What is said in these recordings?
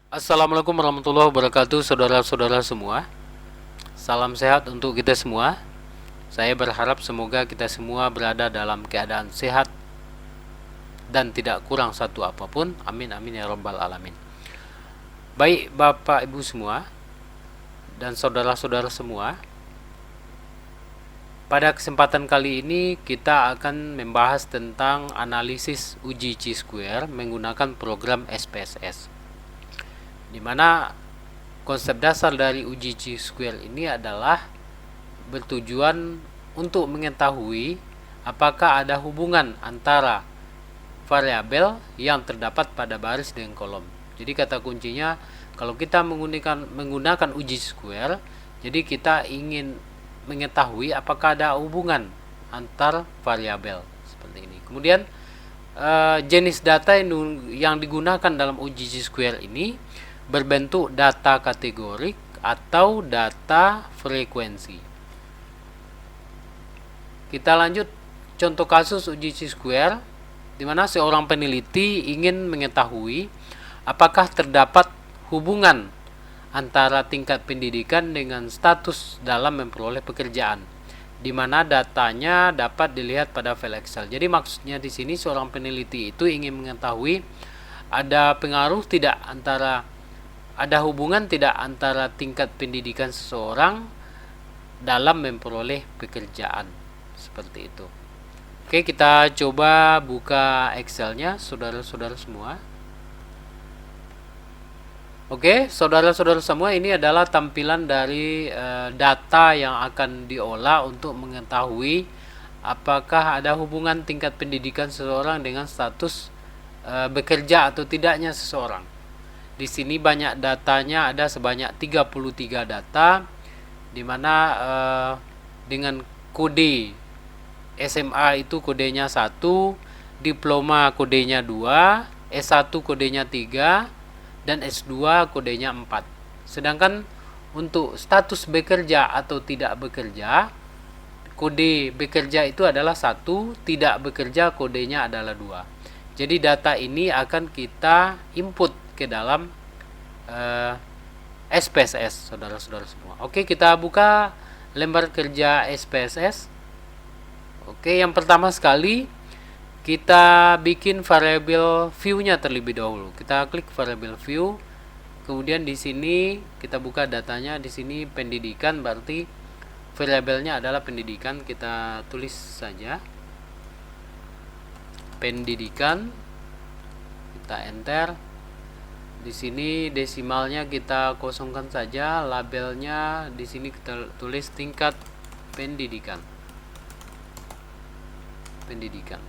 Assalamualaikum warahmatullahi wabarakatuh, saudara-saudara semua. Salam sehat untuk kita semua. Saya berharap semoga kita semua berada dalam keadaan sehat dan tidak kurang satu apapun. Amin amin ya rabbal alamin. Baik Bapak Ibu semua dan saudara-saudara semua, pada kesempatan kali ini kita akan membahas tentang analisis uji Chi-square menggunakan program SPSS, di mana konsep dasar dari uji Chi-square ini adalah bertujuan untuk mengetahui apakah ada hubungan antara variabel yang terdapat pada baris dengan kolom. Jadi kata kuncinya, kalau kita menggunakan uji Chi-square, jadi kita ingin mengetahui apakah ada hubungan antar variabel seperti ini. Kemudian jenis data yang digunakan dalam uji Chi-square ini berbentuk data kategorik atau data frekuensi. Kita lanjut contoh kasus uji Chi-square, di mana seorang peneliti ingin mengetahui apakah terdapat hubungan antara tingkat pendidikan dengan status dalam memperoleh pekerjaan, di mana datanya dapat dilihat pada file Excel. Jadi maksudnya di sini seorang peneliti itu ingin mengetahui ada pengaruh tidak ada hubungan tidak antara tingkat pendidikan seseorang dalam memperoleh pekerjaan, seperti itu. Oke, kita coba buka Excelnya, saudara-saudara semua. Oke, saudara-saudara semua, ini adalah tampilan dari data yang akan diolah untuk mengetahui apakah ada hubungan tingkat pendidikan seseorang dengan status bekerja atau tidaknya seseorang. Di sini banyak datanya, ada sebanyak 33 data, di mana dengan kode SMA itu kodenya 1, diploma kodenya 2, S1 kodenya 3, dan S2 kodenya 4. Sedangkan untuk status bekerja atau tidak bekerja, kode bekerja itu adalah 1, tidak bekerja kodenya adalah 2. Jadi data ini akan kita input ke dalam SPSS, saudara-saudara semua. Oke, kita buka lembar kerja SPSS. Oke, yang pertama sekali kita bikin variabel view-nya terlebih dahulu. Kita klik variabel view. Kemudian di sini kita buka datanya. Di sini pendidikan, berarti variabelnya adalah pendidikan. Kita tulis saja pendidikan. Kita enter. Di sini desimalnya kita kosongkan saja, labelnya di sini kita tulis tingkat pendidikan. Pendidikan.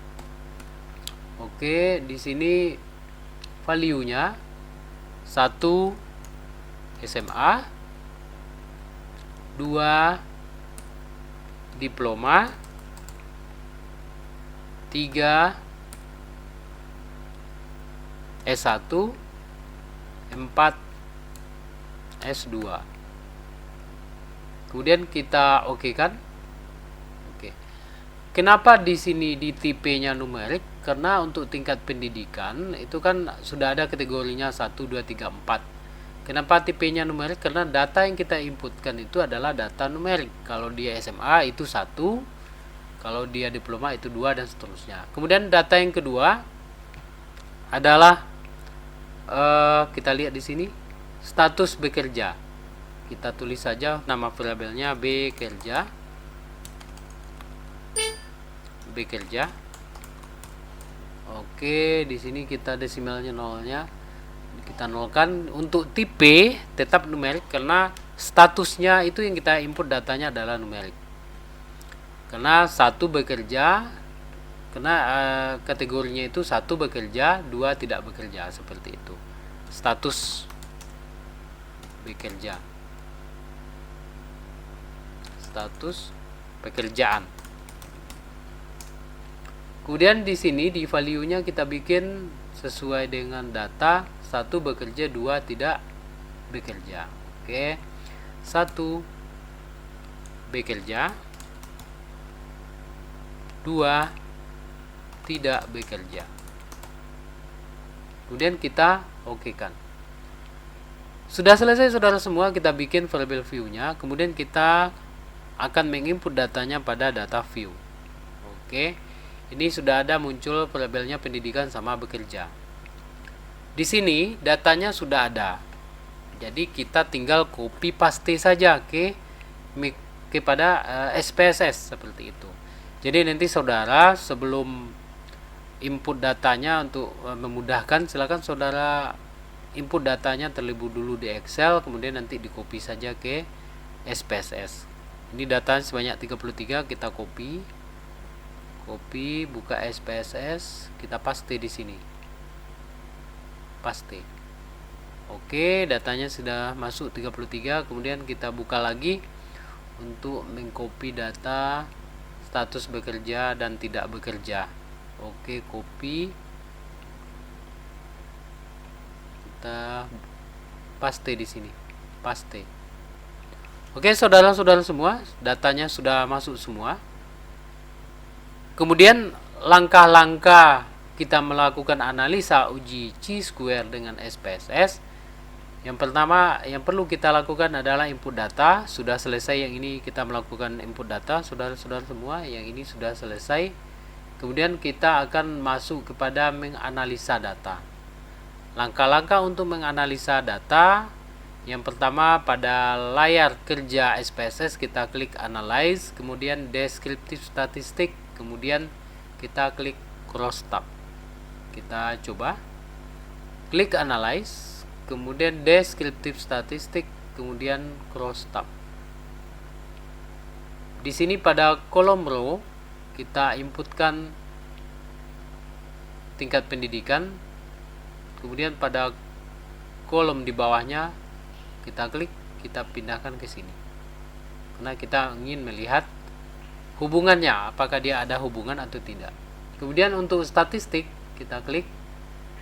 Oke, di sini value-nya 1 SMA, 2 diploma, 3 S1, 4 S2. Kemudian kita oke kan? Oke. Kenapa di sini di tipenya numerik? Karena untuk tingkat pendidikan itu kan sudah ada kategorinya 1, 2, 3, 4. Kenapa tipenya numerik? Karena data yang kita inputkan itu adalah data numerik. Kalau dia SMA itu 1, kalau dia diploma itu 2, dan seterusnya. Kemudian data yang kedua adalah kita lihat di sini status bekerja. Kita tulis saja nama variabelnya bekerja. Bekerja. Oke, di sini kita desimalnya nolnya kita nolkan. Untuk tipe tetap numerik karena statusnya itu yang kita input datanya adalah numerik. Karena 1 bekerja, karena kategorinya itu 1 bekerja, 2 tidak bekerja, seperti itu. Status bekerja, status pekerjaan. Kemudian di sini di value-nya kita bikin sesuai dengan data, 1 bekerja, 2 tidak bekerja. Oke. 1 bekerja, 2 tidak bekerja. Kemudian kita oke kan. Sudah selesai saudara semua, kita bikin variable view-nya, kemudian kita akan menginput datanya pada data view. Oke, ini sudah ada muncul variabelnya pendidikan sama bekerja. Di sini datanya sudah ada, jadi kita tinggal copy paste saja kepada SPSS seperti itu. Jadi nanti saudara sebelum input datanya, untuk memudahkan, silakan saudara input datanya terlebih dulu di Excel, kemudian nanti di copy saja ke SPSS. Ini data sebanyak 33, kita copy, buka SPSS, kita paste di sini, paste. Oke, datanya sudah masuk 33, kemudian kita buka lagi untuk mengcopy data status bekerja dan tidak bekerja. Oke, copy, kita paste di sini, paste. Oke, saudara-saudara semua, datanya sudah masuk semua. Kemudian langkah-langkah kita melakukan analisa uji chi-square dengan SPSS. Yang pertama yang perlu kita lakukan adalah input data. Sudah selesai yang ini, kita melakukan input data, saudara-saudara semua, yang ini sudah selesai. Kemudian kita akan masuk kepada menganalisa data. Langkah-langkah untuk menganalisa data, yang pertama pada layar kerja SPSS kita klik analyze, kemudian descriptive statistic, kemudian kita klik crosstab. Kita coba klik analyze, kemudian descriptive statistic, kemudian crosstab. Di sini pada kolom row kita inputkan tingkat pendidikan, kemudian pada kolom di bawahnya kita klik, kita pindahkan ke sini, karena kita ingin melihat hubungannya, apakah dia ada hubungan atau tidak. Kemudian untuk statistik kita klik,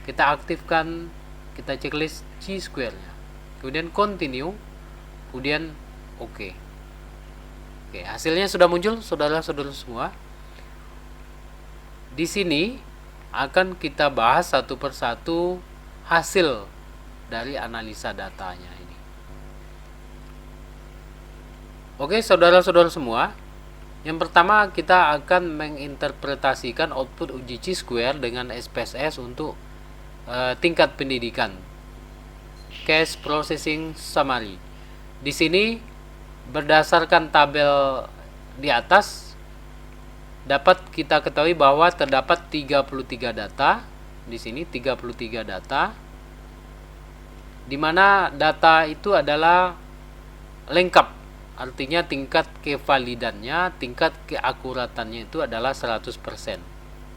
kita aktifkan, kita checklist chi-square-nya, kemudian continue, kemudian oke. Oke, hasilnya sudah muncul saudara-saudara semua. Di sini akan kita bahas satu persatu hasil dari analisa datanya ini. Oke, saudara-saudara semua, yang pertama kita akan menginterpretasikan output uji chi-square dengan SPSS untuk tingkat pendidikan. Case Processing Summary. Di sini berdasarkan tabel di atas dapat kita ketahui bahwa terdapat 33 data. Di sini 33 data, di mana data itu adalah lengkap, artinya tingkat kevalidannya, tingkat keakuratannya itu adalah 100%.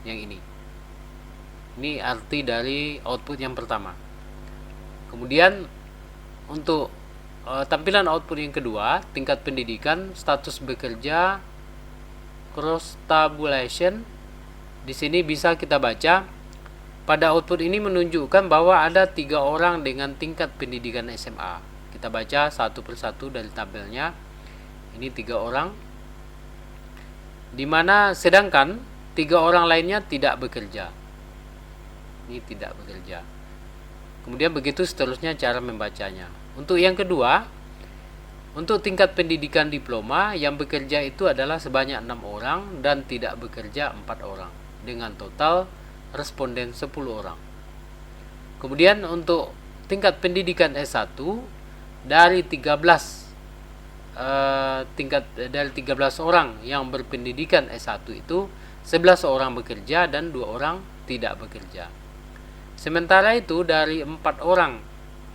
Yang ini arti dari output yang pertama. Kemudian untuk tampilan output yang kedua, tingkat pendidikan, status bekerja, cross tabulation. Di sini bisa kita baca pada output ini menunjukkan bahwa ada 3 orang dengan tingkat pendidikan SMA. Kita baca satu persatu dari tabelnya. Ini 3 orang, dimana sedangkan 3 orang lainnya tidak bekerja. Ini tidak bekerja. Kemudian begitu seterusnya cara membacanya. Untuk yang kedua, untuk tingkat pendidikan diploma, yang bekerja itu adalah sebanyak 6 orang dan tidak bekerja 4 orang, dengan total responden 10 orang. Kemudian untuk tingkat pendidikan S1, dari 13 orang yang berpendidikan S1 itu 11 orang bekerja dan 2 orang tidak bekerja. Sementara itu dari 4 orang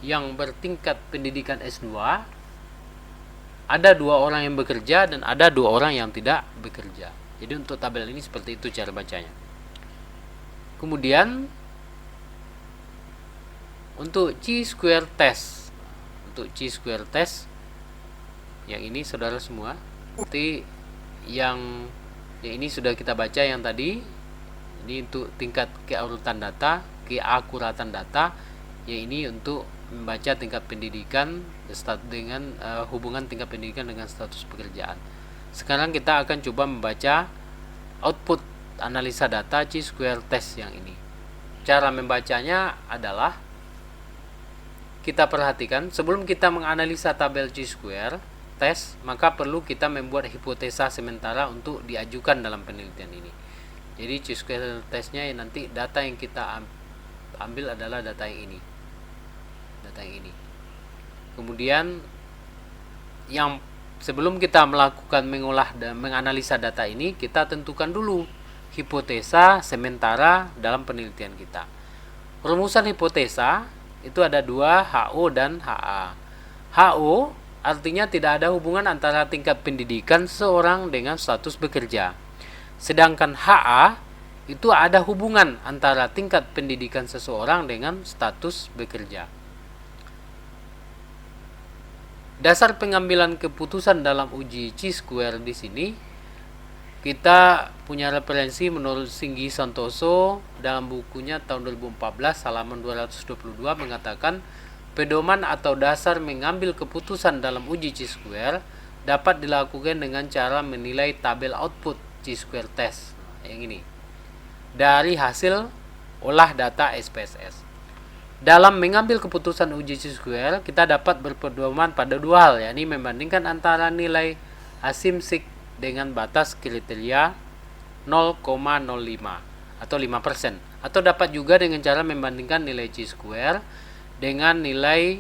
yang bertingkat pendidikan S2, ada 2 orang yang bekerja dan ada 2 orang yang tidak bekerja. Jadi untuk tabel ini seperti itu cara bacanya. Kemudian untuk chi-square test, yang ini saudara semua, seperti yang ini sudah kita baca yang tadi. Ini untuk tingkat keakuratan data, yang ini untuk membaca tingkat pendidikan dengan hubungan tingkat pendidikan dengan status pekerjaan. Sekarang kita akan coba membaca output analisa data chi-square test yang ini. Cara membacanya adalah kita perhatikan, sebelum kita menganalisa tabel chi-square test, maka perlu kita membuat hipotesa sementara untuk diajukan dalam penelitian ini. Jadi chi-square testnya nanti data yang kita ambil adalah data yang ini. Kemudian yang sebelum kita melakukan mengolah dan menganalisa data ini, kita tentukan dulu hipotesa sementara dalam penelitian kita. Rumusan hipotesa itu ada dua, HO dan HA. HO artinya tidak ada hubungan antara tingkat pendidikan seseorang dengan status bekerja. Sedangkan HA itu ada hubungan antara tingkat pendidikan seseorang dengan status bekerja. Dasar pengambilan keputusan dalam uji chi-square di sini kita punya referensi menurut Singgi Santoso dalam bukunya tahun 2014 halaman 222 mengatakan pedoman atau dasar mengambil keputusan dalam uji chi-square dapat dilakukan dengan cara menilai tabel output chi-square test yang ini dari hasil olah data SPSS. Dalam mengambil keputusan uji chi-square, kita dapat berpedoman pada dua hal, yakni membandingkan antara nilai asimsik dengan batas kriteria 0,05 atau 5%, atau dapat juga dengan cara membandingkan nilai chi-square dengan nilai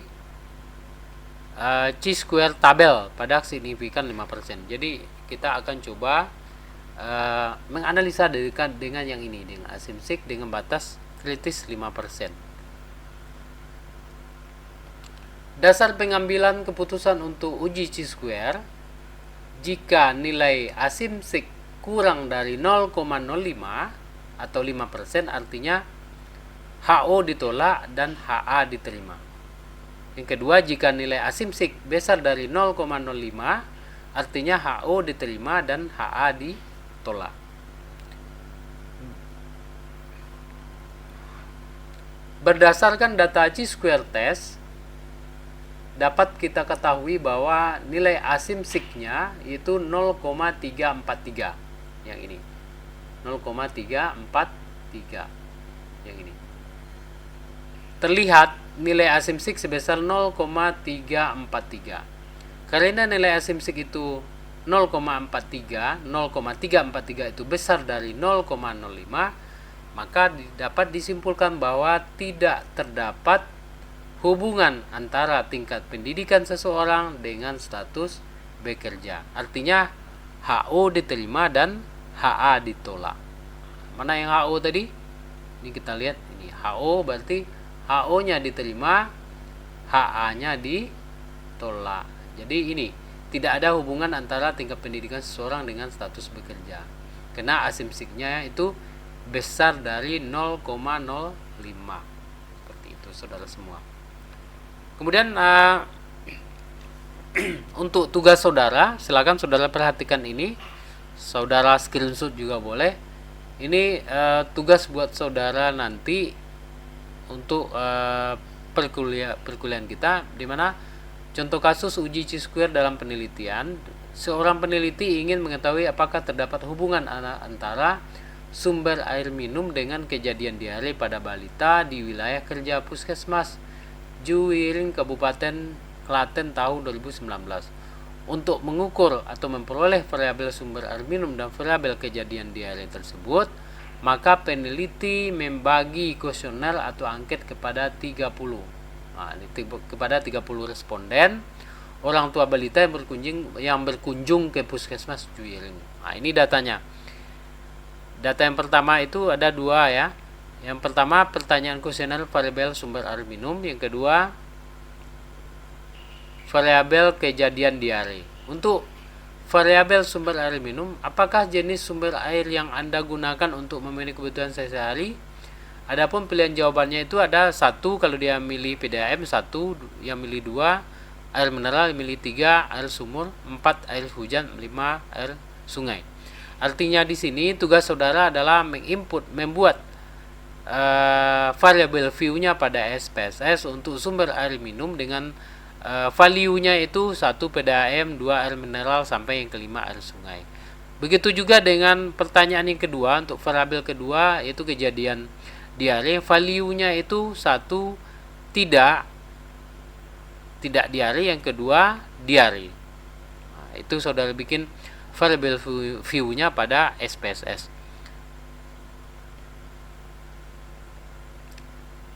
chi-square tabel pada signifikan 5%. Jadi kita akan coba menganalisa dengan yang ini, dengan asimsik dengan batas kritis 5%. Dasar pengambilan keputusan untuk uji chi-square, jika nilai asimsik kurang dari 0,05 atau 5%, artinya HO ditolak dan HA diterima. Yang kedua, jika nilai asimsik besar dari 0,05, artinya HO diterima dan HA ditolak. Berdasarkan data chi-square test, dapat kita ketahui bahwa nilai asimsiknya itu 0,343 yang ini. 0,343 yang ini. Terlihat nilai asimsik sebesar 0,343. Karena nilai asimsik itu 0,343 itu besar dari 0,05, maka dapat disimpulkan bahwa tidak terdapat hubungan antara tingkat pendidikan seseorang dengan status bekerja. Artinya HO diterima dan HA ditolak. Mana yang HO tadi? Ini kita lihat, ini HO berarti HO-nya diterima, HA-nya ditolak. Jadi ini tidak ada hubungan antara tingkat pendidikan seseorang dengan status bekerja. Karena asimsiknya itu besar dari 0,05. Seperti itu, saudara semua. Kemudian untuk tugas saudara, silakan saudara perhatikan ini. Saudara screenshot juga boleh. Ini tugas buat saudara nanti untuk perkuliahan kita, di mana contoh kasus uji chi-square dalam penelitian. Seorang peneliti ingin mengetahui apakah terdapat hubungan antara sumber air minum dengan kejadian diare pada balita di wilayah kerja Puskesmas Juwiring, Kabupaten Klaten tahun 2019. Untuk mengukur atau memperoleh variabel sumber air minum dan variabel kejadian diare tersebut, maka peneliti membagi kuesioner atau angket kepada 30. Kepada 30 responden, orang tua balita yang berkunjung ke Puskesmas Juwiring. Ini datanya. Data yang pertama itu ada dua ya. Yang pertama pertanyaan kuesioner variabel sumber air minum, yang kedua variabel kejadian diare. Untuk variabel sumber air minum, apakah jenis sumber air yang Anda gunakan untuk memenuhi kebutuhan sehari-hari? Adapun pilihan jawabannya itu ada 1 kalau dia milih PDAM, 1 yang milih 2 air mineral, milih 3 air sumur, 4 air hujan, 5 air sungai. Artinya di sini tugas saudara adalah membuat variabel view-nya pada SPSS untuk sumber air minum dengan value-nya itu 1 PDAM, 2 air mineral, sampai yang kelima air sungai. Begitu juga dengan pertanyaan yang kedua, untuk variabel kedua yaitu kejadian diare, value-nya itu 1 tidak tidak diare, yang kedua diare. Nah, itu saudara bikin variable view-nya pada SPSS.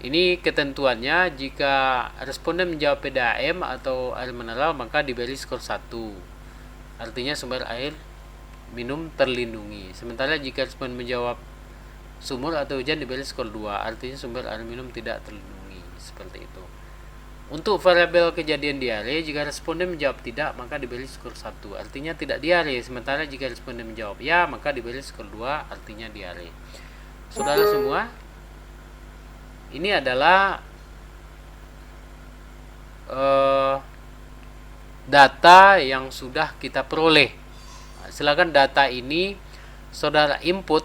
Ini ketentuannya, jika responden menjawab PDAM atau air mineral maka diberi skor 1. Artinya sumber air minum terlindungi. Sementara jika responden menjawab sumur atau hujan diberi skor 2. Artinya sumber air minum tidak terlindungi. Seperti itu. Untuk variabel kejadian diare, jika responden menjawab tidak maka diberi skor 1. Artinya tidak diare. Sementara jika responden menjawab ya maka diberi skor 2. Artinya diare. Saudara semua, ini adalah data yang sudah kita peroleh. Silakan data ini saudara input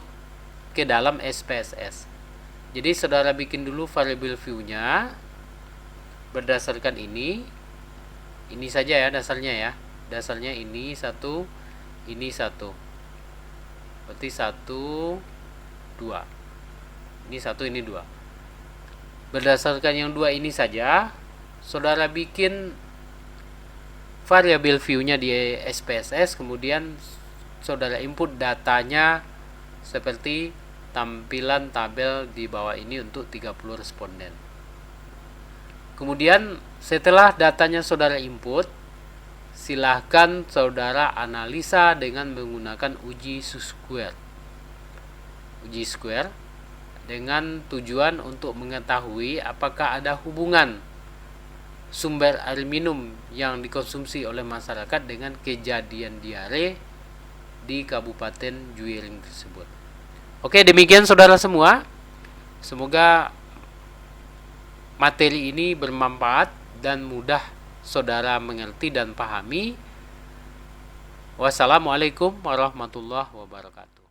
ke dalam SPSS. Jadi saudara bikin dulu variable view-nya berdasarkan ini saja ya dasarnya ya. Dasarnya ini 1, ini 1. Berarti 1, 2. Ini 1, ini 2. Berdasarkan yang 2 ini saja, saudara bikin variable view-nya di SPSS, kemudian saudara input datanya seperti tampilan tabel di bawah ini untuk 30 responden. Kemudian setelah datanya saudara input, silahkan saudara analisa dengan menggunakan uji square. Uji square dengan tujuan untuk mengetahui apakah ada hubungan sumber air minum yang dikonsumsi oleh masyarakat dengan kejadian diare di Kabupaten Juwiring tersebut. Oke, demikian saudara semua. Semoga materi ini bermanfaat dan mudah saudara mengerti dan pahami. Wassalamualaikum warahmatullahi wabarakatuh.